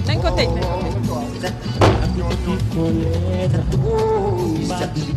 D'un côté.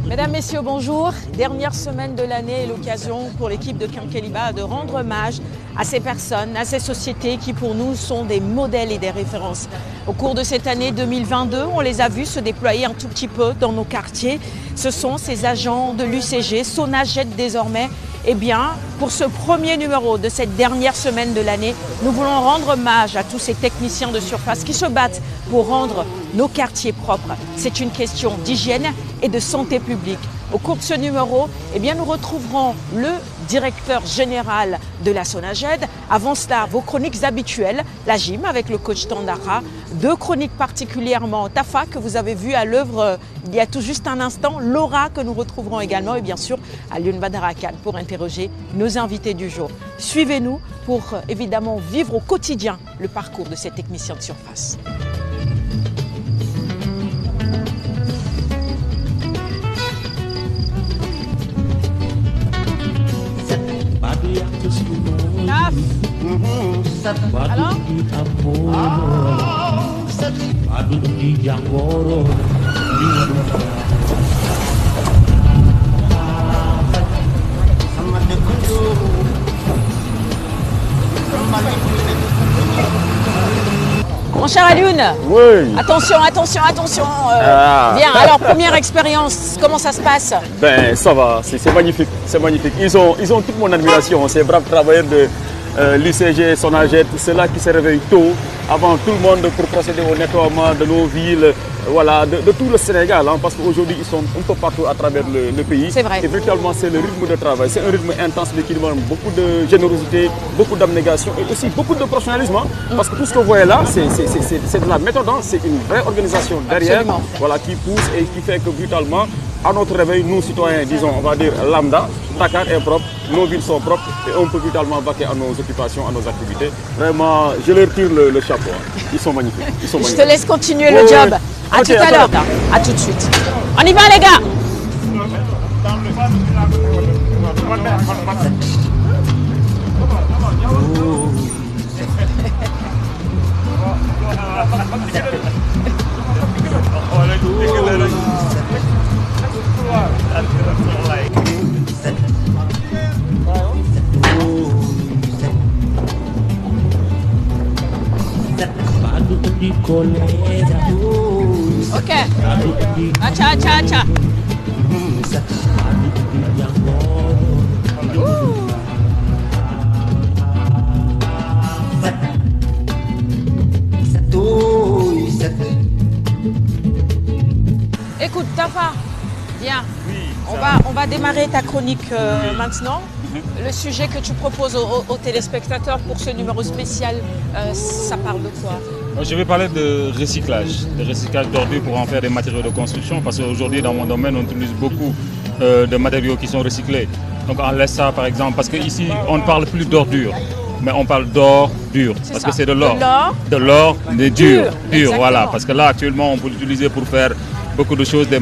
Mesdames, Messieurs, bonjour. Dernière semaine de l'année est l'occasion pour l'équipe de Kinkeliba de rendre hommage à ces personnes, à ces sociétés qui pour nous sont des modèles et des références. Au cours de cette année 2022, on les a vus se déployer un tout petit peu dans nos quartiers. Ce sont ces agents de l'UCG, Sonaged désormais. Eh bien, pour ce premier numéro de cette dernière semaine de l'année, nous voulons rendre hommage à tous ces techniciens de surface qui se battent pour rendre nos quartiers propres. C'est une question d'hygiène et de santé publique. Au cours de ce numéro, eh bien, nous retrouverons le directeur général de la Sonaged. Avant cela, vos chroniques habituelles, la gym avec le coach Tandara. Deux chroniques particulièrement Tafa que vous avez vu à l'œuvre il y a tout juste un instant. Laura que nous retrouverons également et bien sûr Alioune Badara Khan pour interroger nos invités du jour. Suivez-nous pour évidemment vivre au quotidien le parcours de ces techniciens de surface. Alors mon cher Alioune, oui. Attention. Bien, alors première expérience, comment ça se passe? Ben ça va, c'est magnifique, c'est magnifique. Ils ont toute mon admiration, ces braves travailleurs de l'UCG, Sonaged, ceux-là qui se réveillent tôt, avant tout le monde pour procéder au nettoiement de nos villes, voilà, de tout le Sénégal, hein, parce qu'aujourd'hui ils sont un peu partout à travers le pays. C'est vrai. Et véritablement c'est le rythme de travail, c'est un rythme intense mais qui demande beaucoup de générosité, beaucoup d'abnégation et aussi beaucoup de professionnalisme, hein, parce que tout ce que vous voyez là, c'est de la méthode, hein, c'est une vraie organisation derrière, voilà, qui pousse et qui fait que brutalement, à notre réveil, nous citoyens, disons, on va dire lambda, Dakar est propre, nos villes sont propres et on peut brutalement vaquer à nos occupations, à nos activités. Vraiment, je leur tire le chapeau. Ils sont magnifiques. Je te laisse continuer le job. À tout à l'heure. À tout de suite. On y va les gars. Ok. Acha. Écoute, Tafa, viens. Oui, on va démarrer ta chronique maintenant. Le sujet que tu proposes aux téléspectateurs pour ce numéro spécial, ça parle de quoi? Je vais parler de recyclage d'ordures pour en faire des matériaux de construction, parce qu'aujourd'hui dans mon domaine on utilise beaucoup de matériaux qui sont recyclés. Donc on laisse ça par exemple, parce qu'ici on ne parle plus d'ordures, mais on parle d'or dur, parce que c'est de l'or. De l'or, des dur, voilà. Parce que là actuellement on peut l'utiliser pour faire beaucoup de choses, des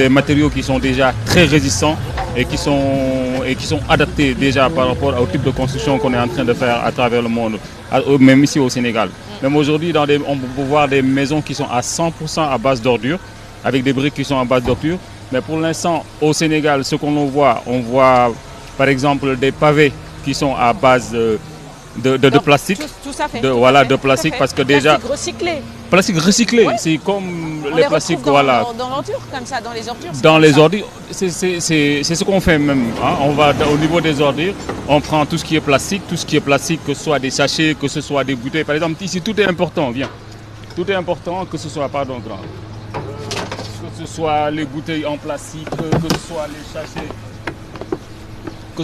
matériaux qui sont déjà très résistants et qui sont adaptés déjà par rapport au type de construction qu'on est en train de faire à travers le monde, même ici au Sénégal. Même aujourd'hui, on peut voir des maisons qui sont à 100% à base d'ordures, avec des briques qui sont à base d'ordures. Mais pour l'instant, au Sénégal, ce qu'on voit, on voit par exemple des pavés qui sont à base de plastique. Tout ça fait. De plastique, parce que déjà... Plastique recyclé. plastique recyclé. Oui. C'est comme On les plastiques, voilà. dans l'ordure, comme ça, dans les ordures. Dans les ordures, c'est ce qu'on fait même. Hein. On va au niveau des ordures, on prend tout ce qui est plastique, que ce soit des sachets, que ce soit des bouteilles. Par exemple, ici, tout est important, viens. Tout est important, que ce soit, pardon, grand. Que ce soit les bouteilles en plastique, que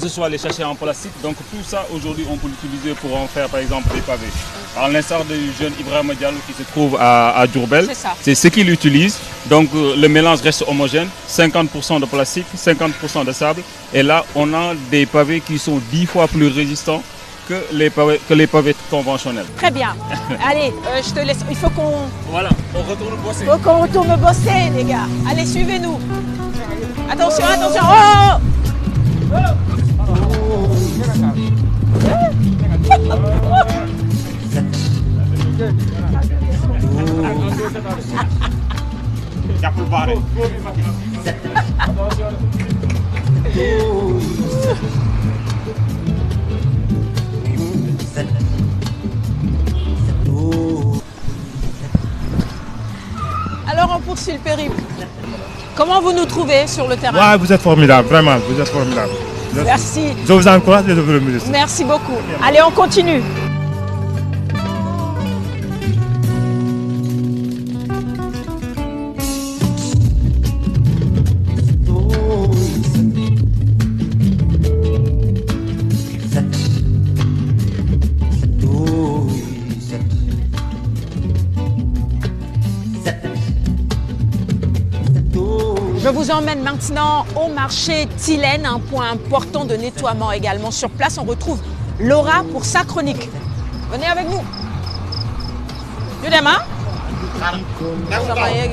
ce soit les sachets en plastique. Donc tout ça, aujourd'hui, on peut l'utiliser pour en faire, par exemple, des pavés. À l'instar du jeune Ibrahima Diallo qui se trouve à Diourbel, c'est ce qu'il utilise. Donc le mélange reste homogène, 50% de plastique, 50% de sable. Et là, on a des pavés qui sont 10 fois plus résistants que les pavés conventionnels. Très bien. Allez, je te laisse. Il faut qu'on... Voilà, on retourne bosser. Il faut qu'on retourne bosser, les gars. Allez, suivez-nous. Attention, attention. Oh! Alors on poursuit le périple. Comment vous nous trouvez sur le terrain? Ouais, vous êtes formidable, vraiment, vous êtes formidable. Merci. Je vous encourage de devenir ministre. Merci beaucoup. Allez, on continue. Je vous emmène maintenant au marché Tilène, un point important de nettoiement également. Sur place, on retrouve Laura pour sa chronique. Venez avec nous. Ñu dem ah. Sama yegg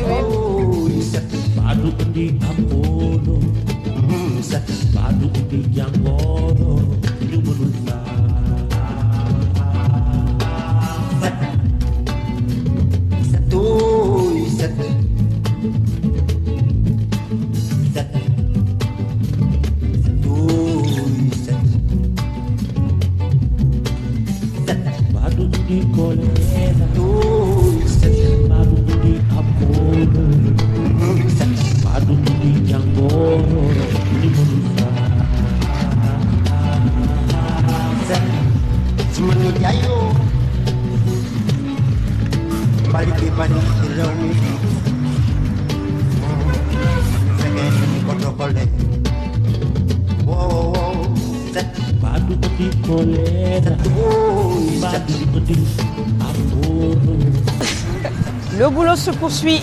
Le boulot se poursuit.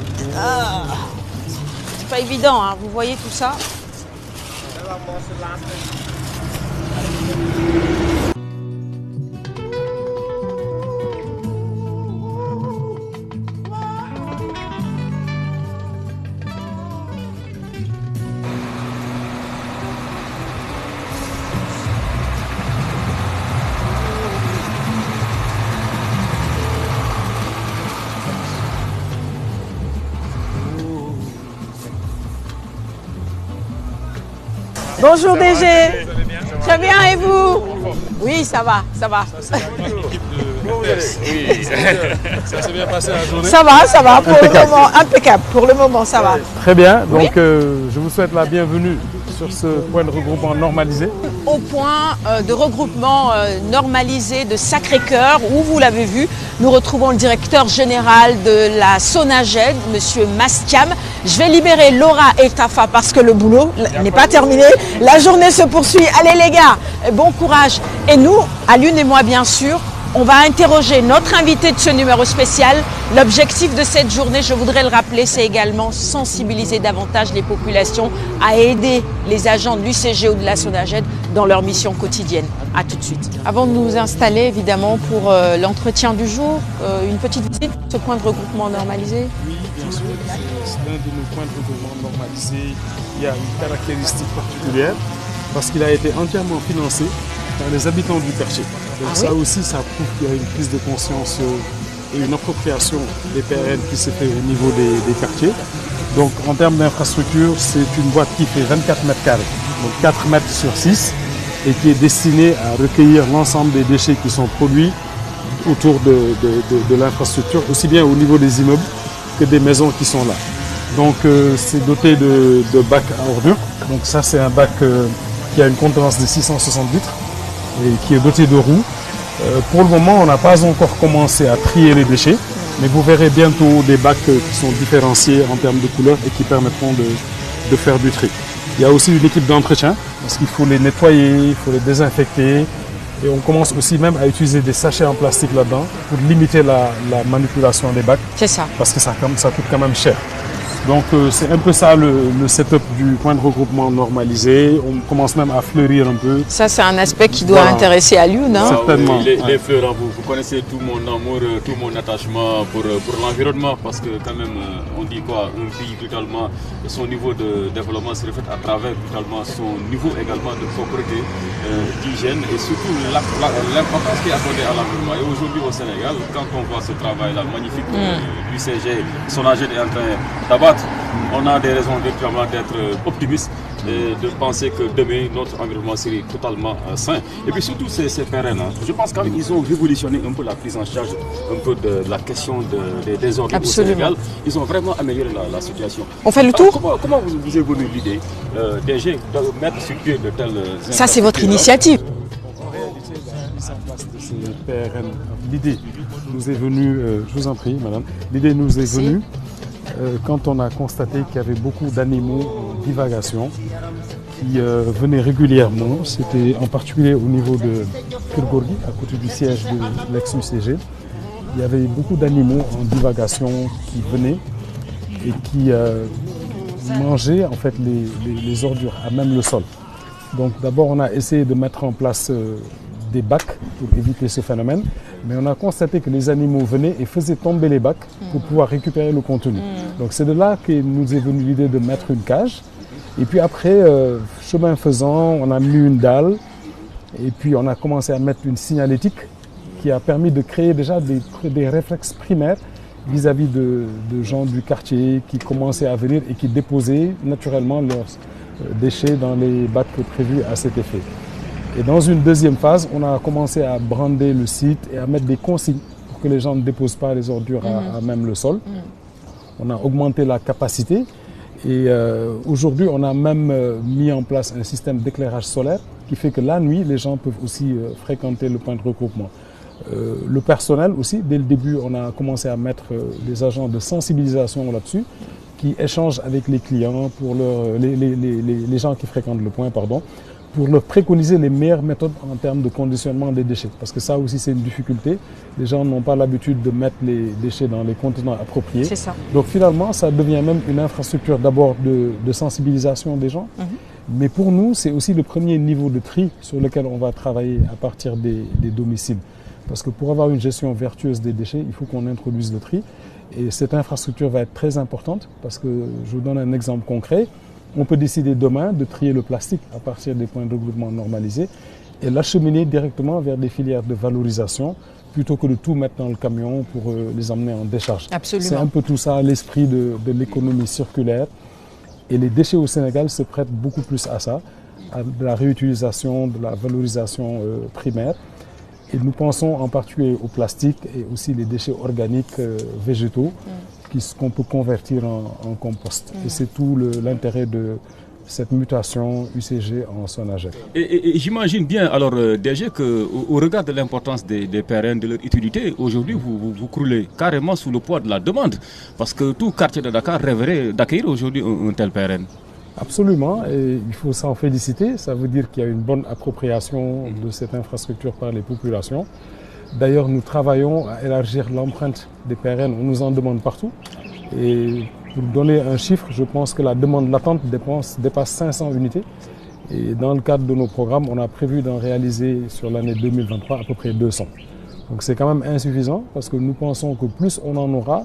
C'est pas évident, hein. Vous voyez tout ça. Bonjour DG. Très bien, et vous? Oui, ça va, ça va. Ça s'est bien passé la journée? Ça va, pour le moment, impeccable, pour le moment, ça va. Très bien, donc je vous souhaite la bienvenue sur ce point de regroupement normalisé. Au point de regroupement normalisé de Sacré-Cœur, où vous l'avez vu, nous retrouvons le directeur général de la Sonaged, Monsieur Mastiam. Je vais libérer Laura et Tafa parce que le boulot n'est pas terminé. La journée se poursuit. Allez les gars, bon courage. Et nous, Alune et moi bien sûr, on va interroger notre invité de ce numéro spécial. L'objectif de cette journée, je voudrais le rappeler, c'est également sensibiliser davantage les populations à aider les agents de l'UCG ou de la Sonaged dans leur mission quotidienne. A tout de suite. Avant de nous installer évidemment pour l'entretien du jour, une petite visite, ce point de regroupement normalisé. Oui, bien sûr, c'est l'un de nos points de regroupement normalisés. Il y a une caractéristique particulière parce qu'il a été entièrement financé par les habitants du quartier. Donc ça aussi, ça prouve qu'il y a une prise de conscience et une appropriation des PRN qui s'est fait au niveau des quartiers. Donc en termes d'infrastructure, c'est une boîte qui fait 24 mètres carrés, donc 4 mètres sur 6, et qui est destinée à recueillir l'ensemble des déchets qui sont produits autour de l'infrastructure, aussi bien au niveau des immeubles que des maisons qui sont là. Donc c'est doté de bacs à ordures. Donc ça c'est un bac qui a une contenance de 660 litres et qui est doté de roues. Pour le moment, on n'a pas encore commencé à trier les déchets, mais vous verrez bientôt des bacs qui sont différenciés en termes de couleur et qui permettront de faire du tri. Il y a aussi une équipe d'entretien, parce qu'il faut les nettoyer, il faut les désinfecter. Et on commence aussi même à utiliser des sachets en plastique là-dedans pour limiter la manipulation des bacs. C'est ça. Parce que ça coûte quand même cher. Donc c'est un peu ça le setup du point de regroupement normalisé. On commence même à fleurir un peu. Ça, c'est un aspect qui doit intéresser Alioune, hein? Certainement. Oui, les fleurs, vous connaissez tout mon amour, tout mon attachement pour l'environnement, parce que quand même, on dit quoi, un pays brutalement, son niveau de développement se reflète à travers brutalement son niveau également de propreté, d'hygiène et surtout l'importance qui est accordée à l'environnement. Et aujourd'hui au Sénégal, quand on voit ce travail-là magnifique du CG, son agent est en train d'abattre, on a des raisons véritablement d'être optimistes et de penser que demain notre environnement serait totalement sain. Et puis surtout ces PRN, je pense qu'ils ont révolutionné un peu la prise en charge un peu de la question des désordres au Sénégal. Ils ont vraiment amélioré la situation. On fait le tour? Comment vous est venue l'idée DG de mettre sur pied de telles... Ça c'est votre initiative. En réalité, la mise en place de ces PRN, l'idée nous est venue, je vous en prie madame, l'idée nous est venue quand on a constaté qu'il y avait beaucoup d'animaux en divagation qui venaient régulièrement. C'était en particulier au niveau de Kurgorgi, à côté du siège de l'ex-UCG. Il y avait beaucoup d'animaux en divagation qui venaient et qui mangeaient en fait les ordures à même le sol. Donc d'abord on a essayé de mettre en place des bacs pour éviter ce phénomène, mais on a constaté que les animaux venaient et faisaient tomber les bacs pour pouvoir récupérer le contenu. Donc c'est de là que nous est venue l'idée de mettre une cage. Et puis après, chemin faisant, on a mis une dalle et puis on a commencé à mettre une signalétique qui a permis de créer déjà des réflexes primaires vis-à-vis de gens du quartier qui commençaient à venir et qui déposaient naturellement leurs déchets dans les bacs prévus à cet effet. Et dans une deuxième phase, on a commencé à brander le site et à mettre des consignes pour que les gens ne déposent pas les ordures à même le sol. On a augmenté la capacité et aujourd'hui, on a même mis en place un système d'éclairage solaire qui fait que la nuit, les gens peuvent aussi fréquenter le point de regroupement. Le personnel aussi, dès le début, on a commencé à mettre des agents de sensibilisation là-dessus qui échangent avec les clients, pour les gens qui fréquentent le point, pardon, pour leur préconiser les meilleures méthodes en termes de conditionnement des déchets. Parce que ça aussi, c'est une difficulté. Les gens n'ont pas l'habitude de mettre les déchets dans les contenants appropriés. C'est ça. Donc finalement, ça devient même une infrastructure d'abord de sensibilisation des gens. Mais pour nous, c'est aussi le premier niveau de tri sur lequel on va travailler à partir des domiciles. Parce que pour avoir une gestion vertueuse des déchets, il faut qu'on introduise le tri. Et cette infrastructure va être très importante parce que, je vous donne un exemple concret, on peut décider demain de trier le plastique à partir des points de regroupement normalisés et l'acheminer directement vers des filières de valorisation plutôt que de tout mettre dans le camion pour les emmener en décharge. Absolument. C'est un peu tout ça, l'esprit de l'économie circulaire. Et les déchets au Sénégal se prêtent beaucoup plus à ça, à de la réutilisation, de la valorisation primaire. Et nous pensons en particulier au plastique et aussi les déchets organiques végétaux qu'on peut convertir en compost. Et c'est tout l'intérêt de cette mutation UCG en SONAGED. Et j'imagine bien, alors DG, qu'au regard de l'importance des PRN, de leur utilité, aujourd'hui vous croulez carrément sous le poids de la demande. Parce que tout quartier de Dakar rêverait d'accueillir aujourd'hui un tel PRN. Absolument, et il faut s'en féliciter. Ça veut dire qu'il y a une bonne appropriation de cette infrastructure par les populations. D'ailleurs, nous travaillons à élargir l'empreinte des PRN. On nous en demande partout. Et pour donner un chiffre, je pense que la demande latente dépasse 500 unités. Et dans le cadre de nos programmes, on a prévu d'en réaliser sur l'année 2023 à peu près 200. Donc c'est quand même insuffisant parce que nous pensons que plus on en aura,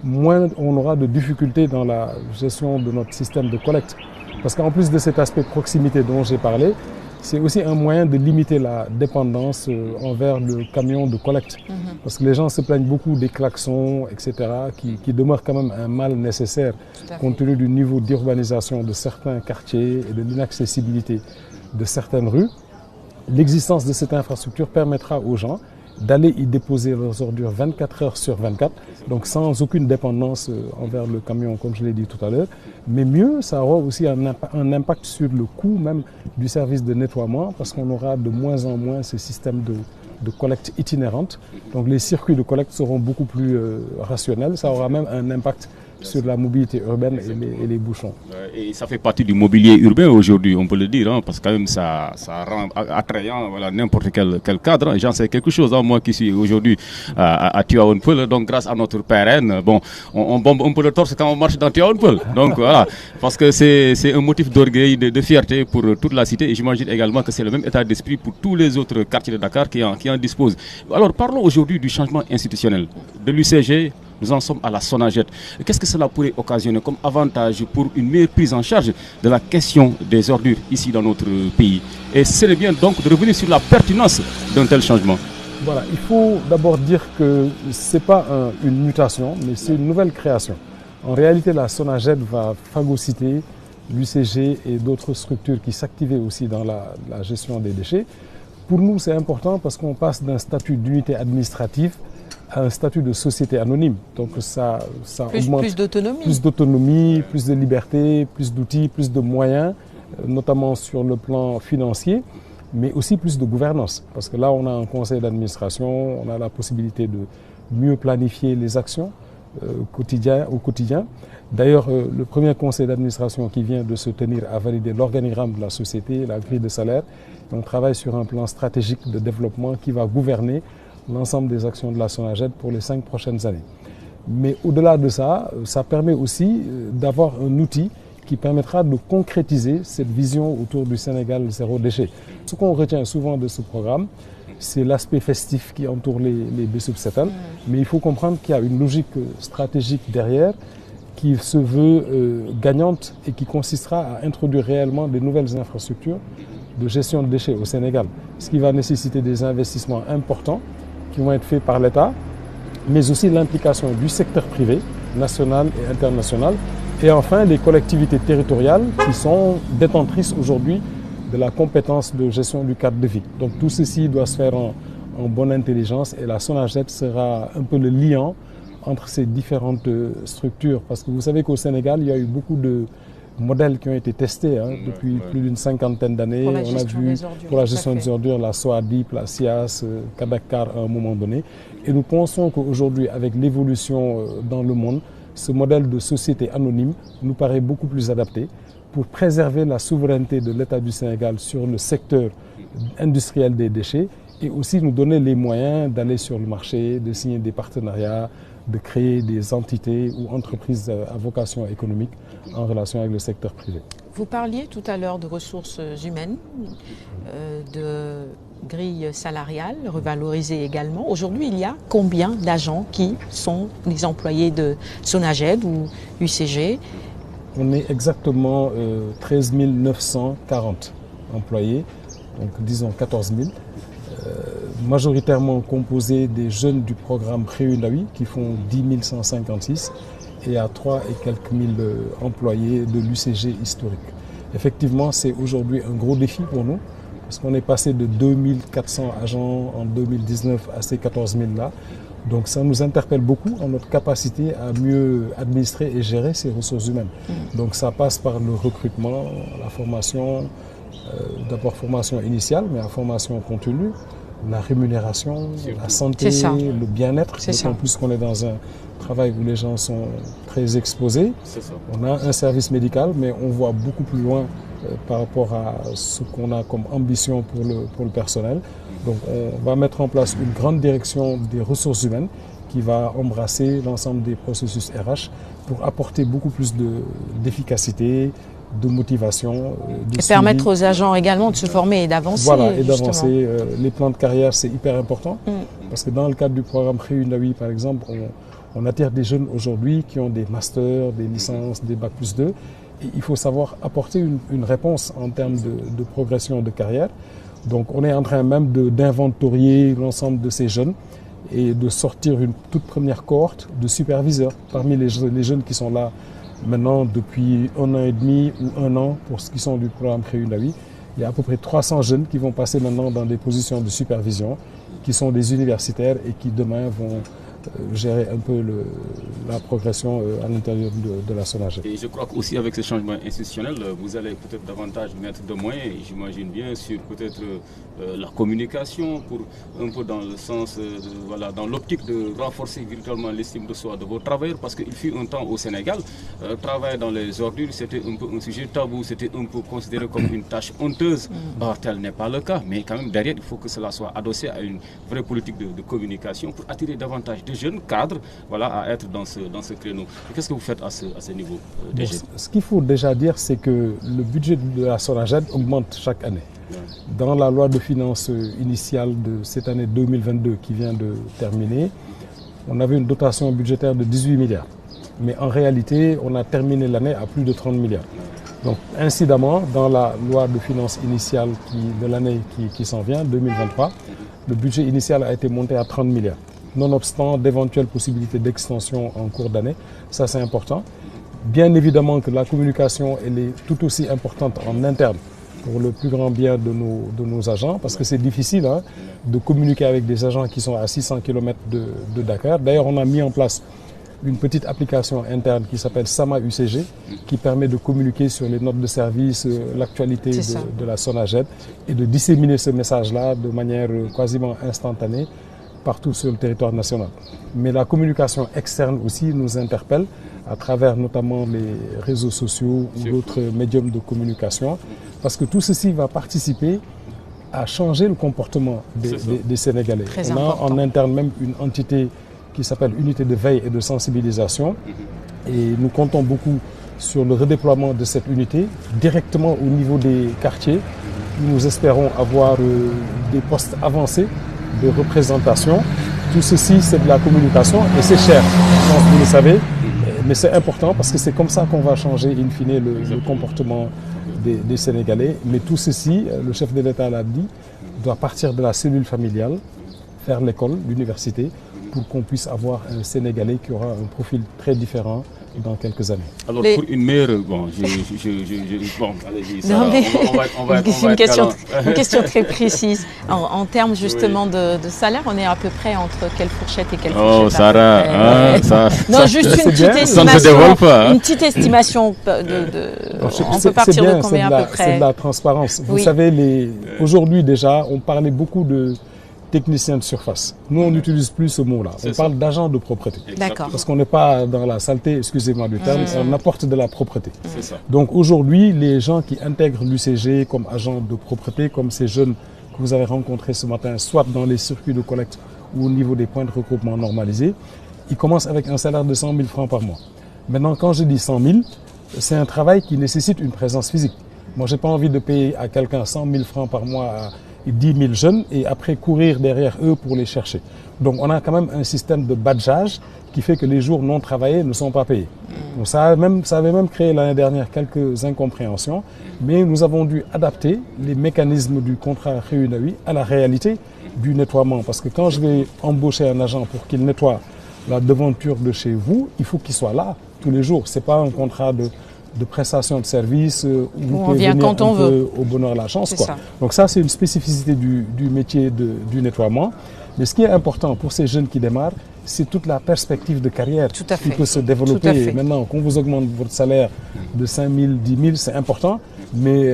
moins on aura de difficultés dans la gestion de notre système de collecte. Parce qu'en plus de cet aspect proximité dont j'ai parlé, c'est aussi un moyen de limiter la dépendance envers le camion de collecte. Parce que les gens se plaignent beaucoup des klaxons, etc., qui demeurent quand même un mal nécessaire compte tenu du niveau d'urbanisation de certains quartiers et de l'inaccessibilité de certaines rues. L'existence de cette infrastructure permettra aux gens d'aller y déposer leurs ordures 24 heures sur 24, donc sans aucune dépendance envers le camion, comme je l'ai dit tout à l'heure. Mais mieux, ça aura aussi un impact sur le coût même du service de nettoiement, parce qu'on aura de moins en moins ce système de collecte itinérante. Donc les circuits de collecte seront beaucoup plus rationnels. Ça aura même un impact sur la mobilité urbaine et les bouchons. Et ça fait partie du mobilier urbain aujourd'hui, on peut le dire, hein, parce que quand même ça rend attrayant voilà, n'importe quel cadre. J'en sais quelque chose, hein, moi qui suis aujourd'hui à Tivaouane Peulh, donc grâce à notre PRN, bon, on bombe un peu le torse quand on marche dans Tivaouane Peulh. Donc voilà, parce que c'est un motif d'orgueil, de fierté pour toute la cité, et j'imagine également que c'est le même état d'esprit pour tous les autres quartiers de Dakar qui en disposent. Alors parlons aujourd'hui du changement institutionnel de l'UCG. Nous en sommes à la Sonaged. Qu'est-ce que cela pourrait occasionner comme avantage pour une meilleure prise en charge de la question des ordures ici dans notre pays? Et c'est bien donc de revenir sur la pertinence d'un tel changement. Voilà, il faut d'abord dire que ce n'est pas une mutation, mais c'est une nouvelle création. En réalité, la Sonaged va phagocyter l'UCG et d'autres structures qui s'activaient aussi dans la gestion des déchets. Pour nous, c'est important parce qu'on passe d'un statut d'unité administrative à un statut de société anonyme. Donc ça augmente plus d'autonomie. Plus d'autonomie, plus de liberté, plus d'outils, plus de moyens, notamment sur le plan financier, mais aussi plus de gouvernance. Parce que là, on a un conseil d'administration, on a la possibilité de mieux planifier les actions au quotidien. D'ailleurs, le premier conseil d'administration qui vient de se tenir a validé l'organigramme de la société, la grille de salaire. On travaille sur un plan stratégique de développement qui va gouverner l'ensemble des actions de la Sonaged pour les 5 prochaines années. Mais au-delà de ça, ça permet aussi d'avoir un outil qui permettra de concrétiser cette vision autour du Sénégal zéro déchet. Ce qu'on retient souvent de ce programme, c'est l'aspect festif qui entoure les Bessoub Setal, mais il faut comprendre qu'il y a une logique stratégique derrière qui se veut gagnante et qui consistera à introduire réellement des nouvelles infrastructures de gestion de déchets au Sénégal, ce qui va nécessiter des investissements importants qui vont être faits par l'État, mais aussi l'implication du secteur privé, national et international, et enfin les collectivités territoriales qui sont détentrices aujourd'hui de la compétence de gestion du cadre de vie. Donc tout ceci doit se faire en bonne intelligence et la Sonaged sera un peu le liant entre ces différentes structures. Parce que vous savez qu'au Sénégal, il y a eu beaucoup de modèles qui ont été testés depuis plus d'une 50aine d'années. On a vu pour la gestion des ordures la SOADIP, la SIAS, Kadakar à un moment donné. Et nous pensons qu'aujourd'hui, avec l'évolution dans le monde, ce modèle de société anonyme nous paraît beaucoup plus adapté pour préserver la souveraineté de l'État du Sénégal sur le secteur industriel des déchets et aussi nous donner les moyens d'aller sur le marché, de signer des partenariats, de créer des entités ou entreprises à vocation économique en relation avec le secteur privé. Vous parliez tout à l'heure de ressources humaines, de grille salariale revalorisée également. Aujourd'hui, il y a combien d'agents qui sont les employés de Sonaged ou UCG? On est exactement 13 940 employés, donc disons 14 000. Majoritairement composés des jeunes du programme Réunawi qui font 10 156 et à 3 et quelques mille employés de l'UCG historique. Effectivement, c'est aujourd'hui un gros défi pour nous parce qu'on est passé de 2400 agents en 2019 à ces 14 000 là. Donc ça nous interpelle beaucoup en notre capacité à mieux administrer et gérer ces ressources humaines. Donc ça passe par le recrutement, la formation, d'abord formation initiale, mais la formation continue, la rémunération, la santé, le bien-être, d'autant plus qu'on est dans un travail où les gens sont très exposés. On a un service médical, mais on voit beaucoup plus loin par rapport à ce qu'on a comme ambition pour le personnel. Donc on va mettre en place une grande direction des ressources humaines qui va embrasser l'ensemble des processus RH pour apporter beaucoup plus d'efficacité, de motivation. Et permettre aux agents également de se former et d'avancer. Voilà, et d'avancer. Les plans de carrière, c'est hyper important. Parce que dans le cadre du programme Réunawi, par exemple, on attire des jeunes aujourd'hui qui ont des masters, des licences, des Bac+2. Et il faut savoir apporter une réponse en termes de progression de carrière. Donc on est en train même d'inventorier l'ensemble de ces jeunes et de sortir une toute première cohorte de superviseurs parmi les jeunes qui sont là maintenant depuis 1 an et demi ou 1 an pour ceux qui sont du programme Réunawi. Il y a à peu près 300 jeunes qui vont passer maintenant dans des positions de supervision qui sont des universitaires et qui demain vont gérer un peu la progression à l'intérieur de la SONAGED. Et je crois qu'aussi avec ce changement institutionnel, vous allez peut-être davantage mettre de moyens, j'imagine bien, sur peut-être la communication, pour un peu dans le sens, voilà, dans l'optique de renforcer virtuellement l'estime de soi de vos travailleurs, parce qu'il fut un temps au Sénégal, travailler dans les ordures, c'était un peu un sujet tabou, c'était un peu considéré comme une tâche honteuse. Or, tel n'est pas le cas, mais quand même derrière, il faut que cela soit adossé à une vraie politique de communication pour attirer davantage de jeunes cadres, voilà, à être dans ce créneau. Qu'est-ce que vous faites à ce niveau DG? Ce qu'il faut déjà dire, c'est que le budget de la SONAGED augmente chaque année. Dans la loi de finances initiale de cette année 2022 qui vient de terminer, on avait une dotation budgétaire de 18 milliards. Mais en réalité, on a terminé l'année à plus de 30 milliards. Donc, incidemment, dans la loi de finances initiale de l'année qui s'en vient, 2023, le budget initial a été monté à 30 milliards. Nonobstant d'éventuelles possibilités d'extension en cours d'année, ça c'est important. Bien évidemment que la communication, elle est tout aussi importante en interne pour le plus grand bien de nos agents, parce que c'est difficile de communiquer avec des agents qui sont à 600 km de Dakar. D'ailleurs, on a mis en place une petite application interne qui s'appelle Sama UCG, qui permet de communiquer sur les notes de service, l'actualité de la SONAGED, et de disséminer ce message-là de manière quasiment instantanée partout sur le territoire national. Mais la communication externe aussi nous interpelle à travers notamment les réseaux sociaux ou d'autres médiums de communication, parce que tout ceci va participer à changer le comportement des Sénégalais. On a en interne même une entité qui s'appelle Unité de veille et de sensibilisation, et nous comptons beaucoup sur le redéploiement de cette unité directement au niveau des quartiers, où nous espérons avoir des postes avancés de représentation. Tout ceci, c'est de la communication et c'est cher, je pense que vous le savez, mais c'est important parce que c'est comme ça qu'on va changer in fine le comportement des Sénégalais. Mais tout ceci, le chef de l'État l'a dit, doit partir de la cellule familiale, faire l'école, l'université, pour qu'on puisse avoir un Sénégalais qui aura un profil très différent dans quelques années. Alors pour une meilleure... Bon, bon allez-y, c'est une question très précise. En termes justement de salaire, on est à peu près entre quelle fourchette et quelle fourchette? Oh, Sarah, ça... Non, juste une petite estimation. Ça ne se dévoile pas. Une petite estimation on peut partir de combien à peu près? C'est de la transparence. Vous savez, aujourd'hui déjà, on parlait beaucoup de technicien de surface. Nous, on n'utilise plus ce mot-là. On parle d'agent de propreté. D'accord. Parce qu'on n'est pas dans la saleté, excusez-moi du terme, on apporte de la propreté. C'est ça. Donc aujourd'hui, les gens qui intègrent l'UCG comme agent de propreté, comme ces jeunes que vous avez rencontrés ce matin, soit dans les circuits de collecte ou au niveau des points de regroupement normalisés, ils commencent avec un salaire de 100 000 francs par mois. Maintenant, quand je dis 100 000, c'est un travail qui nécessite une présence physique. Moi, je n'ai pas envie de payer à quelqu'un 100 000 francs par mois à 10 000 jeunes et après courir derrière eux pour les chercher. Donc on a quand même un système de badgeage qui fait que les jours non travaillés ne sont pas payés. Donc ça avait même créé l'année dernière quelques incompréhensions, mais nous avons dû adapter les mécanismes du contrat Réunawi à la réalité du nettoiement. Parce que quand je vais embaucher un agent pour qu'il nettoie la devanture de chez vous, il faut qu'il soit là tous les jours. Ce n'est pas un contrat de prestation de service où vous pouvez venir quand on veut. Au bonheur la chance. Quoi. Donc ça, c'est une spécificité du métier du nettoiement. Mais ce qui est important pour ces jeunes qui démarrent, c'est toute la perspective de carrière qui peut se développer. Maintenant, qu'on vous augmente votre salaire de 5 000, 10 000, c'est important. Mais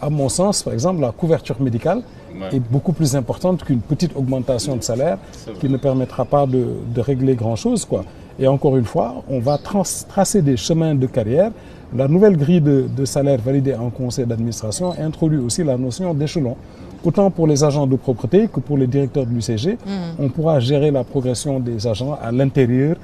à mon sens, par exemple, la couverture médicale est beaucoup plus importante qu'une petite augmentation de salaire qui ne permettra pas de régler grand-chose, quoi. Et encore une fois, on va tracer des chemins de carrière. La nouvelle grille de salaire validée en conseil d'administration introduit aussi la notion d'échelon. Autant pour les agents de propreté que pour les directeurs de l'UCG, on pourra gérer la progression des agents à l'intérieur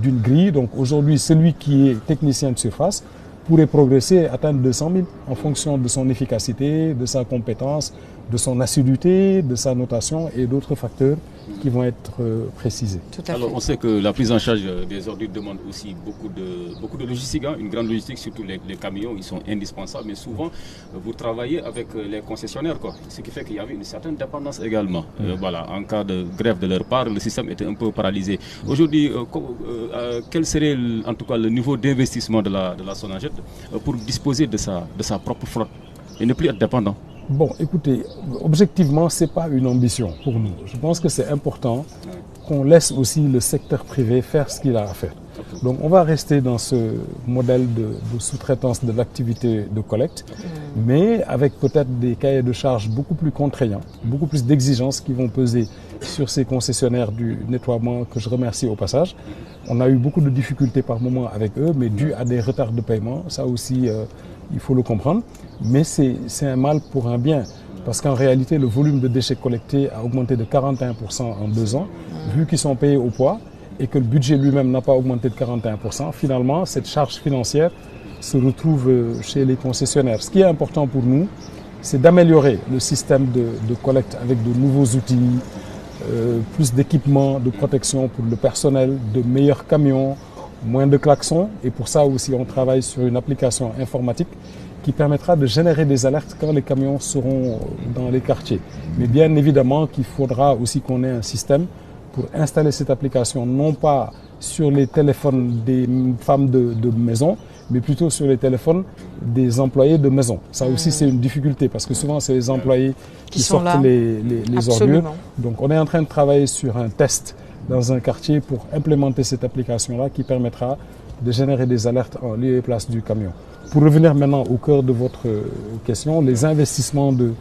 d'une grille. Donc aujourd'hui, celui qui est technicien de surface pourrait progresser et atteindre 200 000 en fonction de son efficacité, de sa compétence, de son assiduité, de sa notation et d'autres facteurs qui vont être précisés. Alors on sait que la prise en charge des ordures demande aussi beaucoup de logistique, une grande logistique, surtout les camions, ils sont indispensables, mais souvent vous travaillez avec les concessionnaires, quoi. Ce qui fait qu'il y avait une certaine dépendance également. Voilà, en cas de grève de leur part, le système était un peu paralysé. Aujourd'hui, quel serait en tout cas le niveau d'investissement de la SONAGED pour disposer de sa propre flotte et ne plus être dépendant? Bon, écoutez, objectivement, ce n'est pas une ambition pour nous. Je pense que c'est important qu'on laisse aussi le secteur privé faire ce qu'il a à faire. Donc on va rester dans ce modèle de sous-traitance de l'activité de collecte, mais avec peut-être des cahiers de charges beaucoup plus contraignants, beaucoup plus d'exigences qui vont peser sur ces concessionnaires du nettoiement que je remercie au passage. On a eu beaucoup de difficultés par moment avec eux, mais dû à des retards de paiement, ça aussi il faut le comprendre. Mais c'est un mal pour un bien, parce qu'en réalité le volume de déchets collectés a augmenté de 41% en 2 ans, vu qu'ils sont payés au poids, et que le budget lui-même n'a pas augmenté de 41%, finalement, cette charge financière se retrouve chez les concessionnaires. Ce qui est important pour nous, c'est d'améliorer le système de collecte avec de nouveaux outils, plus d'équipements de protection pour le personnel, de meilleurs camions, moins de klaxons. Et pour ça aussi, on travaille sur une application informatique qui permettra de générer des alertes quand les camions seront dans les quartiers. Mais bien évidemment qu'il faudra aussi qu'on ait un système pour installer cette application, non pas sur les téléphones des femmes de maison, mais plutôt sur les téléphones des employés de maison. Ça aussi, c'est une difficulté, parce que souvent, c'est les employés qui sortent les ordures. Donc, on est en train de travailler sur un test dans un quartier pour implémenter cette application-là qui permettra de générer des alertes en lieu et place du camion. Pour revenir maintenant au cœur de votre question, les investissements de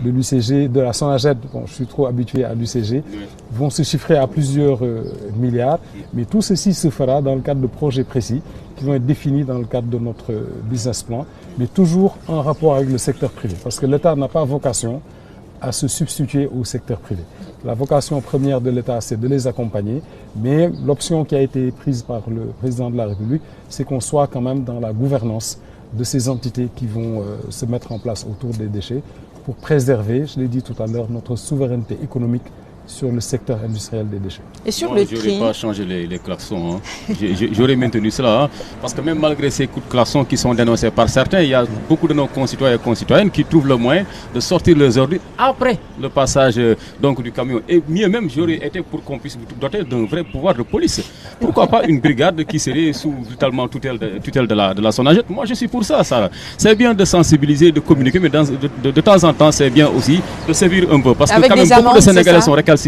l'UCG, de la SONAGED, bon, je suis trop habitué à l'UCG, vont se chiffrer à plusieurs milliards, mais tout ceci se fera dans le cadre de projets précis qui vont être définis dans le cadre de notre business plan, mais toujours en rapport avec le secteur privé, parce que l'État n'a pas vocation à se substituer au secteur privé. La vocation première de l'État, c'est de les accompagner, mais l'option qui a été prise par le président de la République, c'est qu'on soit quand même dans la gouvernance de ces entités qui vont se mettre en place autour des déchets pour préserver, je l'ai dit tout à l'heure, notre souveraineté économique sur le secteur industriel des déchets. Et sur le tri, je tri, n'aurais pas changé les klaxons. Hein. J'aurais maintenu cela. Hein, parce que même malgré ces coups de klaxons qui sont dénoncés par certains, il y a beaucoup de nos concitoyens et concitoyennes qui trouvent le moyen de sortir leurs ordures après le passage donc, du camion. Et mieux même, j'aurais été pour qu'on puisse doter d'un vrai pouvoir de police. Pourquoi pas une brigade qui serait sous totalement tutelle de la SONAGED. Moi, je suis pour ça, Sarah. C'est bien de sensibiliser, de communiquer, mais de temps en temps, c'est bien aussi de sévir un peu. Parce que quand même, beaucoup de Sénégalais sont récalcitrants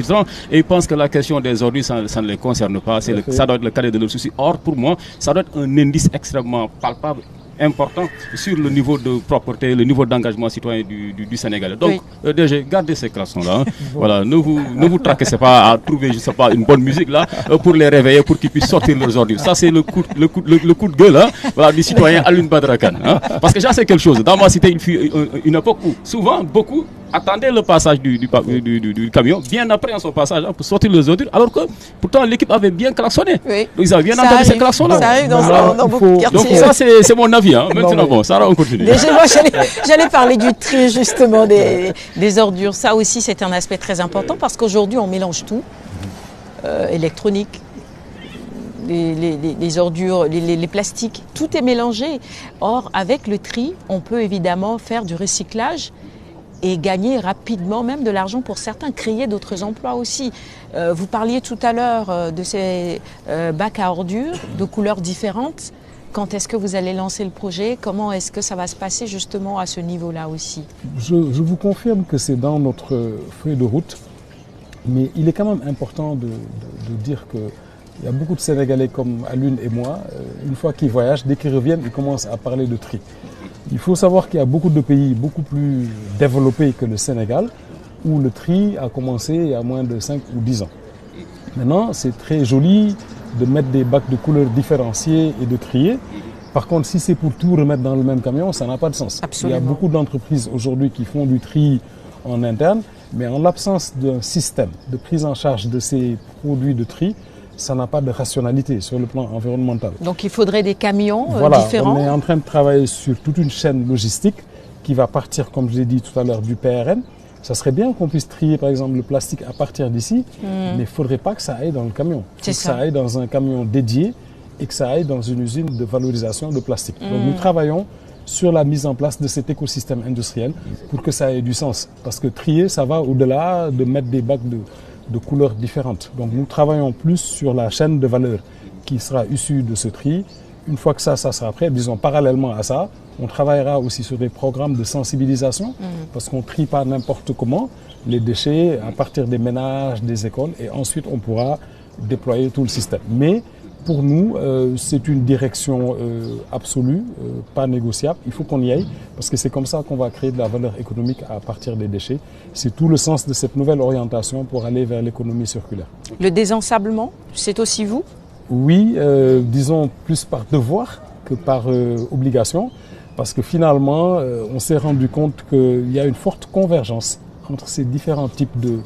et ils pensent que la question des ordures, ça ne les concerne pas. Ça doit être le cadet de leurs soucis. Or, pour moi, ça doit être un indice extrêmement palpable, important sur le niveau de propreté, le niveau d'engagement citoyen du Sénégalais. Donc, déjà, gardez ces klaxons-là. Hein. Voilà, ne vous tracassez pas à trouver, je sais pas, une bonne musique là pour les réveiller, pour qu'ils puissent sortir leurs ordures. Ça, c'est le coup de gueule hein, voilà, du citoyen Alioune Badara Kane. Hein. Parce que j'en sais quelque chose. Dans ma cité, il fut une époque où souvent, beaucoup attendaient le passage du camion bien après son passage hein, pour sortir les ordures, alors que pourtant l'équipe avait bien klaxonné. Oui. Donc ils avaient bien entendu ces klaxons-là. Ça arrive dans beaucoup de quartiers. Donc ça, c'est mon avis. Hein. Maintenant, bon, ça on continue. Moi, j'allais parler du tri justement des ordures. Ça aussi, c'est un aspect très important parce qu'aujourd'hui, on mélange tout. Électronique, les ordures, les plastiques, tout est mélangé. Or, avec le tri, on peut évidemment faire du recyclage et gagner rapidement même de l'argent pour certains, créer d'autres emplois aussi. Vous parliez tout à l'heure de ces bacs à ordures de couleurs différentes. Quand est-ce que vous allez lancer le projet? Comment est-ce que ça va se passer justement à ce niveau-là aussi? Je vous confirme que c'est dans notre feuille de route, mais il est quand même important de dire qu'il y a beaucoup de Sénégalais comme Alioune et moi, une fois qu'ils voyagent, dès qu'ils reviennent, ils commencent à parler de tri. Il faut savoir qu'il y a beaucoup de pays beaucoup plus développés que le Sénégal, où le tri a commencé il y a moins de 5 ou 10 ans. Maintenant, c'est très joli de mettre des bacs de couleurs différenciées et de trier. Par contre, si c'est pour tout remettre dans le même camion, ça n'a pas de sens. Absolument. Il y a beaucoup d'entreprises aujourd'hui qui font du tri en interne, mais en l'absence d'un système de prise en charge de ces produits de tri, ça n'a pas de rationalité sur le plan environnemental. Donc il faudrait des camions voilà, différents. On est en train de travailler sur toute une chaîne logistique qui va partir, comme je l'ai dit tout à l'heure, du PRN. Ça serait bien qu'on puisse trier par exemple le plastique à partir d'ici, mais il ne faudrait pas que ça aille dans le camion. Il faut que ça aille dans un camion dédié et que ça aille dans une usine de valorisation de plastique. Donc nous travaillons sur la mise en place de cet écosystème industriel pour que ça ait du sens. Parce que trier, ça va au-delà de mettre des bacs de couleurs différentes. Donc nous travaillons plus sur la chaîne de valeur qui sera issue de ce tri. Une fois que ça sera prêt, disons parallèlement à ça, On travaillera aussi sur des programmes de sensibilisation parce qu'on ne trie pas n'importe comment les déchets à partir des ménages, des écoles et ensuite on pourra déployer tout le système. Mais pour nous, c'est une direction absolue, pas négociable. Il faut qu'on y aille parce que c'est comme ça qu'on va créer de la valeur économique à partir des déchets. C'est tout le sens de cette nouvelle orientation pour aller vers l'économie circulaire. Le désensablement, c'est aussi vous? Oui, disons plus par devoir que par obligation, parce que finalement, on s'est rendu compte qu'il y a une forte convergence entre ces différents types de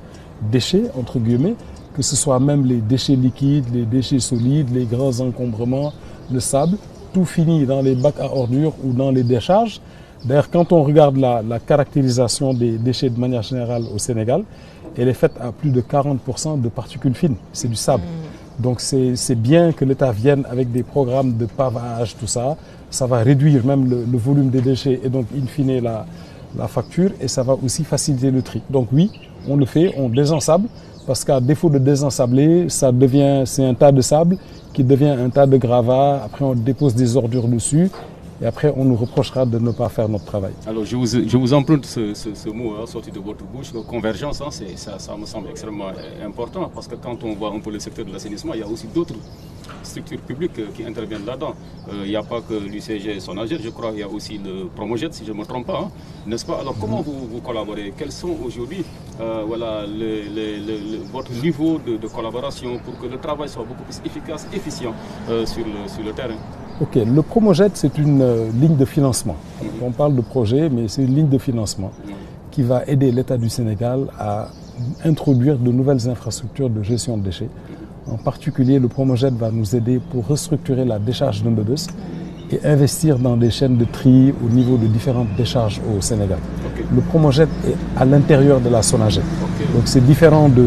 déchets, entre guillemets, que ce soit même les déchets liquides, les déchets solides, les grands encombrements, le sable, tout finit dans les bacs à ordures ou dans les décharges. D'ailleurs, quand on regarde la caractérisation des déchets de manière générale au Sénégal, elle est faite à plus de 40% de particules fines, c'est du sable. Donc c'est bien que l'État vienne avec des programmes de pavage, tout ça. Ça va réduire même le volume des déchets et donc in fine la facture et ça va aussi faciliter le tri. Donc oui, on le fait, on désensable parce qu'à défaut de désensabler, c'est un tas de sable qui devient un tas de gravats. Après on dépose des ordures dessus. Et après, on nous reprochera de ne pas faire notre travail. Alors, je vous emprunte ce mot sorti de votre bouche, convergence, ça me semble extrêmement important parce que quand on voit un peu le secteur de l'assainissement, il y a aussi d'autres structures publiques qui interviennent là-dedans. Il n'y a pas que l'UCG Sonaged, je crois, il y a aussi le Promoged, si je ne me trompe pas, n'est-ce pas? Alors, comment vous collaborez? Quels sont aujourd'hui votre niveau de collaboration pour que le travail soit beaucoup plus efficace, efficient sur le terrain? Ok, le Promoged, c'est une ligne de financement. On parle de projet, mais c'est une ligne de financement qui va aider l'État du Sénégal à introduire de nouvelles infrastructures de gestion de déchets. En particulier, le Promoged va nous aider pour restructurer la décharge de Mbebes et investir dans des chaînes de tri au niveau de différentes décharges au Sénégal. Okay. Le Promoged est à l'intérieur de la Sonaged. Okay. Donc c'est différent de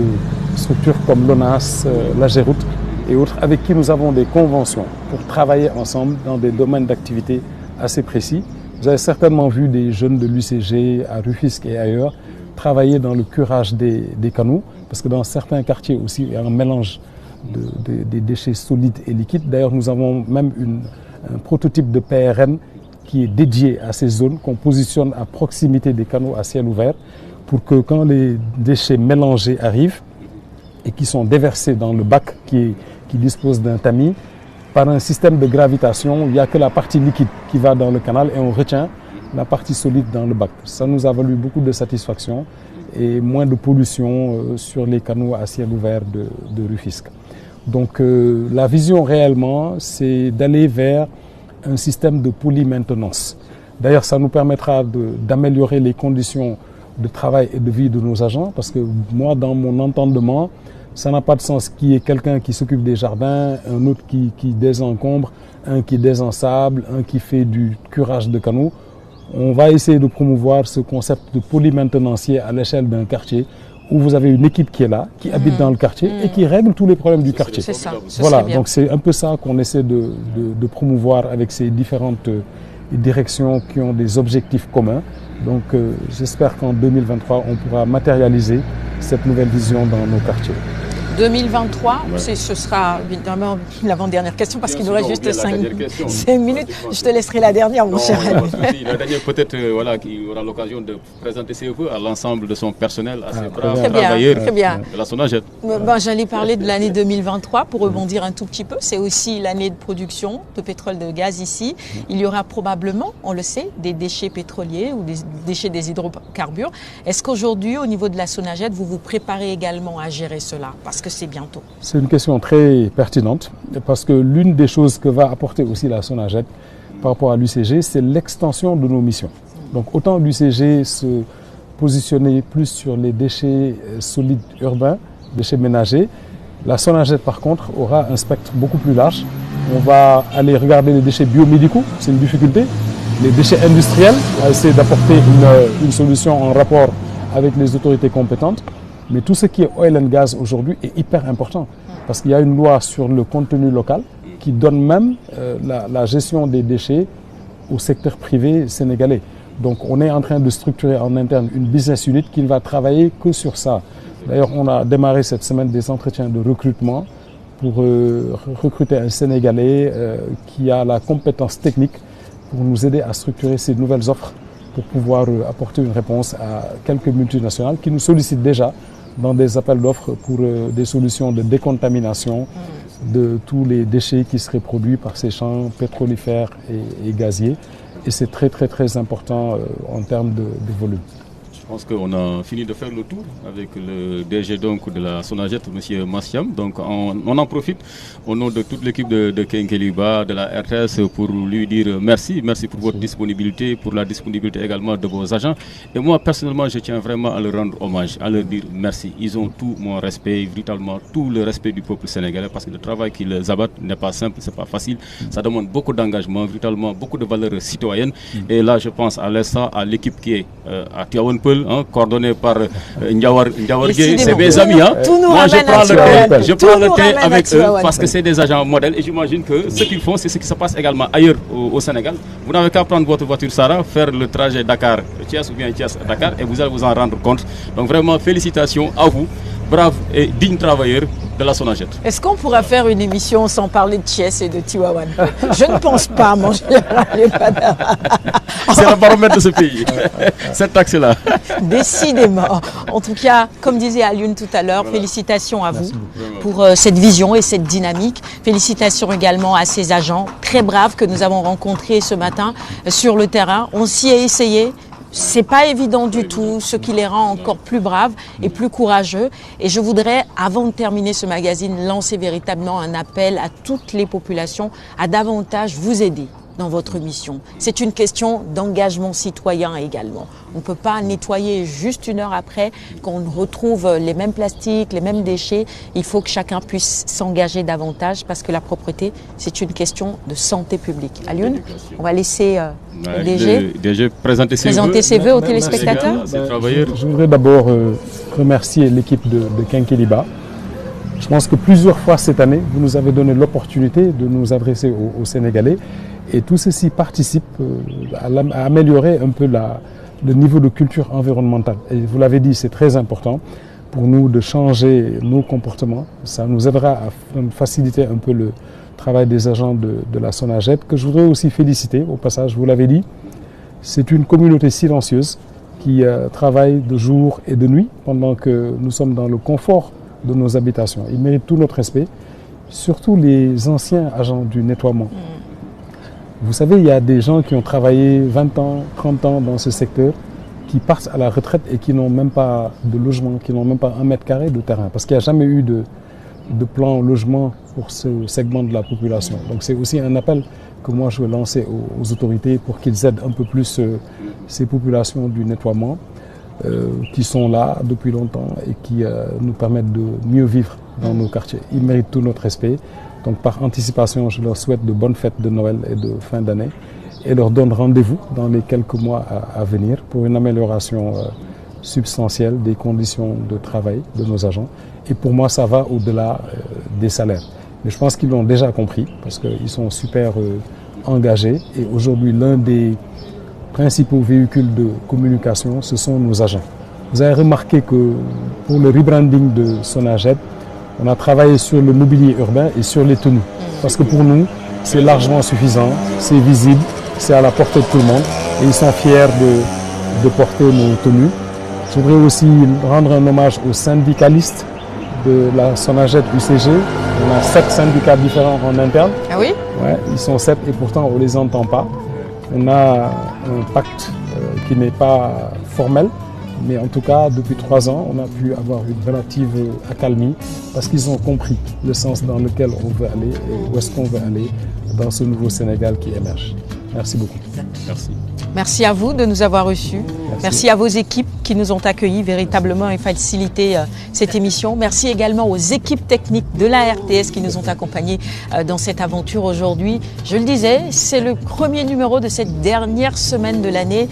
structures comme l'ONAS, la Géroute et autres avec qui nous avons des conventions pour travailler ensemble dans des domaines d'activité assez précis. Vous avez certainement vu des jeunes de l'UCG à Rufisque et ailleurs travailler dans le curage des canaux parce que dans certains quartiers aussi il y a un mélange des déchets solides et liquides. D'ailleurs nous avons même un prototype de PRN qui est dédié à ces zones qu'on positionne à proximité des canaux à ciel ouvert pour que quand les déchets mélangés arrivent et qui sont déversés dans le bac qui dispose d'un tamis, par un système de gravitation, il n'y a que la partie liquide qui va dans le canal et on retient la partie solide dans le bac. Ça nous a valu beaucoup de satisfaction et moins de pollution sur les canaux à ciel ouvert de Rufisque. Donc la vision réellement, c'est d'aller vers un système de polymaintenance. D'ailleurs, ça nous permettra d'améliorer les conditions de travail et de vie de nos agents parce que moi, dans mon entendement, ça n'a pas de sens qu'il y ait quelqu'un qui s'occupe des jardins, un autre qui désencombre, un qui désensable, un qui fait du curage de canaux. On va essayer de promouvoir ce concept de polymaintenancier à l'échelle d'un quartier où vous avez une équipe qui est là, qui habite dans le quartier et qui règle tous les problèmes du quartier. C'est ça. Voilà, donc c'est un peu ça qu'on essaie de promouvoir avec ces différentes directions qui ont des objectifs communs. Donc j'espère qu'en 2023, on pourra matérialiser cette nouvelle vision dans nos quartiers. 2023, ce sera évidemment l'avant-dernière question parce qu'il nous reste juste 5 minutes. Je te laisserai la dernière, mon cher ami. La dernière, peut-être qu'il aura l'occasion de présenter ses vœux à l'ensemble de son personnel, à ses braves travailleurs de la Sonaged. J'allais parler de l'année 2023 pour rebondir un tout petit peu. C'est aussi l'année de production de pétrole, de gaz ici. Il y aura probablement, on le sait, des déchets pétroliers ou des déchets des hydrocarbures. Est-ce qu'aujourd'hui, au niveau de la Sonaged, vous vous préparez également à gérer cela? Parce que c'est bientôt. C'est une question très pertinente parce que l'une des choses que va apporter aussi la Sonaged par rapport à l'UCG, c'est l'extension de nos missions. Donc autant l'UCG se positionner plus sur les déchets solides urbains, déchets ménagers, la Sonaged par contre aura un spectre beaucoup plus large. On va aller regarder les déchets biomédicaux, c'est une difficulté, les déchets industriels, on va essayer d'apporter une solution en rapport avec les autorités compétentes. Mais tout ce qui est oil and gas aujourd'hui est hyper important parce qu'il y a une loi sur le contenu local qui donne même la gestion des déchets au secteur privé sénégalais. Donc on est en train de structurer en interne une business unit qui ne va travailler que sur ça. D'ailleurs, on a démarré cette semaine des entretiens de recrutement pour recruter un Sénégalais qui a la compétence technique pour nous aider à structurer ces nouvelles offres pour pouvoir apporter une réponse à quelques multinationales qui nous sollicitent déjà dans des appels d'offres pour des solutions de décontamination de tous les déchets qui seraient produits par ces champs pétrolifères et gaziers. Et c'est très très très important en termes de volume. Je pense qu'on a fini de faire le tour avec le DG donc de la Sonaged, M. Massiam. Donc on en profite au nom de toute l'équipe de Kenkeliba, de la RTS, pour lui dire merci. Merci pour votre disponibilité, pour la disponibilité également de vos agents. Et moi personnellement, je tiens vraiment à leur rendre hommage, à leur dire merci. Ils ont tout mon respect, véritablement tout le respect du peuple sénégalais, parce que le travail qu'ils abattent n'est pas simple, c'est pas facile. Ça demande beaucoup d'engagement, véritablement beaucoup de valeurs citoyennes. Et là, je pense à l'instant à l'équipe qui est à Tivaouane Peulh, coordonné par Ndiawar Gueye, c'est mes amis. Moi, je prends le thé avec eux parce que c'est des agents modèles et j'imagine que ce qu'ils font, c'est ce qui se passe également ailleurs au Sénégal. Vous n'avez qu'à prendre votre voiture Sarah, faire le trajet Dakar-Thiès ou bien Thiès-Dakar et vous allez vous en rendre compte. Donc vraiment, félicitations à vous, braves et dignes travailleurs de la Sonaged. Est-ce qu'on pourra faire une émission sans parler de Thiès et de Tivaouane? Je ne pense pas, mon général Badara. C'est le baromètre de ce pays, cette taxe-là. Décidément. En tout cas, comme disait Alioune tout à l'heure, félicitations à vous pour cette vision et cette dynamique. Félicitations également à ces agents très braves que nous avons rencontrés ce matin sur le terrain. On s'y est essayé. C'est pas évident du tout, ce qui les rend encore plus braves et plus courageux. Et je voudrais, avant de terminer ce magazine, lancer véritablement un appel à toutes les populations à davantage vous aider dans votre mission. C'est une question d'engagement citoyen également. On ne peut pas nettoyer juste une heure après qu'on retrouve les mêmes plastiques, les mêmes déchets. Il faut que chacun puisse s'engager davantage parce que la propreté, c'est une question de santé publique. Alioune, on va laisser le DG présenter ses vœux aux téléspectateurs. Je voudrais d'abord remercier l'équipe de Kenkeliba. Je pense que plusieurs fois cette année, vous nous avez donné l'opportunité de nous adresser aux Sénégalais. Et tout ceci participe à améliorer un peu le niveau de culture environnementale. Et vous l'avez dit, c'est très important pour nous de changer nos comportements. Ça nous aidera à faciliter un peu le travail des agents de la Sonaged, que je voudrais aussi féliciter au passage, vous l'avez dit. C'est une communauté silencieuse qui travaille de jour et de nuit pendant que nous sommes dans le confort de nos habitations. Ils méritent tout notre respect, surtout les anciens agents du nettoiement. Vous savez, il y a des gens qui ont travaillé 20 ans, 30 ans dans ce secteur, qui partent à la retraite et qui n'ont même pas de logement, qui n'ont même pas 1 mètre carré de terrain, parce qu'il n'y a jamais eu de plan logement pour ce segment de la population. Donc c'est aussi un appel que moi je veux lancer aux autorités pour qu'ils aident un peu plus ces populations du nettoiement qui sont là depuis longtemps et qui nous permettent de mieux vivre dans nos quartiers. Ils méritent tout notre respect. Donc par anticipation, je leur souhaite de bonnes fêtes de Noël et de fin d'année et leur donne rendez-vous dans les quelques mois à venir pour une amélioration substantielle des conditions de travail de nos agents. Et pour moi, ça va au-delà des salaires. Mais je pense qu'ils l'ont déjà compris parce qu'ils sont super engagés. Et aujourd'hui, l'un des principaux véhicules de communication, ce sont nos agents. Vous avez remarqué que pour le rebranding de Sonaged, on a travaillé sur le mobilier urbain et sur les tenues. Parce que pour nous, c'est largement suffisant, c'est visible, c'est à la portée de tout le monde. Et ils sont fiers de porter nos tenues. Je voudrais aussi rendre un hommage aux syndicalistes de la Sonaged UCG. On a 7 syndicats différents en interne. Ah oui? Ouais, ils sont 7 et pourtant on ne les entend pas. On a un pacte qui n'est pas formel. Mais en tout cas, depuis 3 ans, on a pu avoir une relative accalmie parce qu'ils ont compris le sens dans lequel on veut aller et où est-ce qu'on veut aller dans ce nouveau Sénégal qui émerge. Merci beaucoup. Merci. Merci à vous de nous avoir reçus. Merci à vos équipes qui nous ont accueillis véritablement et facilité cette émission. Merci également aux équipes techniques de la RTS qui nous ont accompagnés dans cette aventure aujourd'hui. Je le disais, c'est le premier numéro de cette dernière semaine de l'année.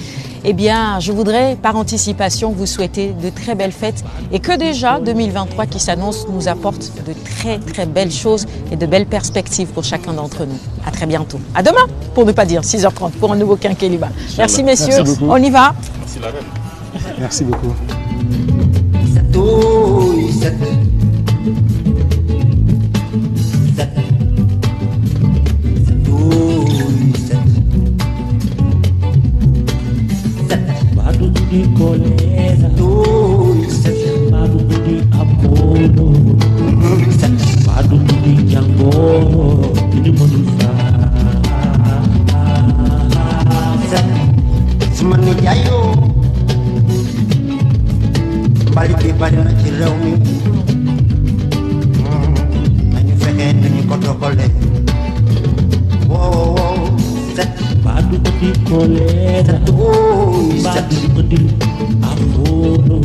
Eh bien, je voudrais par anticipation vous souhaiter de très belles fêtes et que déjà 2023 qui s'annonce nous apporte de très très belles choses et de belles perspectives pour chacun d'entre nous. À très bientôt. À demain, pour ne pas dire 6h30 pour un nouveau Kenkeliba. Merci messieurs, on y va. Merci la reine. Merci beaucoup. bari na ci réew mi nañu fexe nañu ko doxalee wow set Badu di kolera set di afono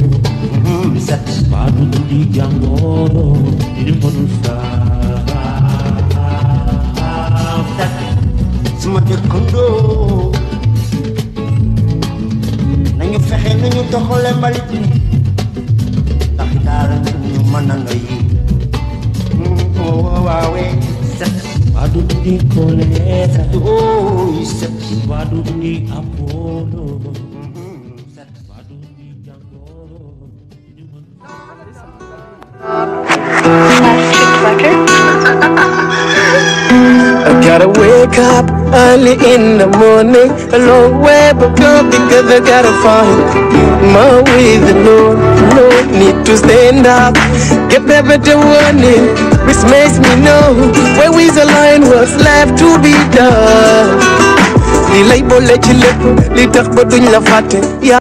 set Badu di jangoro di manusia set suma dëkkandoo nañu fexe nañu doxalee mbalit mi ndax daara ñu mën a noyyi waawee set Badu di kolera set Badu di afono Badu di jangoro di I gotta wake up early in the morning, a long way but go because I gotta find my way. The Lord need to stand up, get better warning, which makes me know where is the line, what's left to be done. Li lay bolé ci lepp li tax ba duñ la faté ya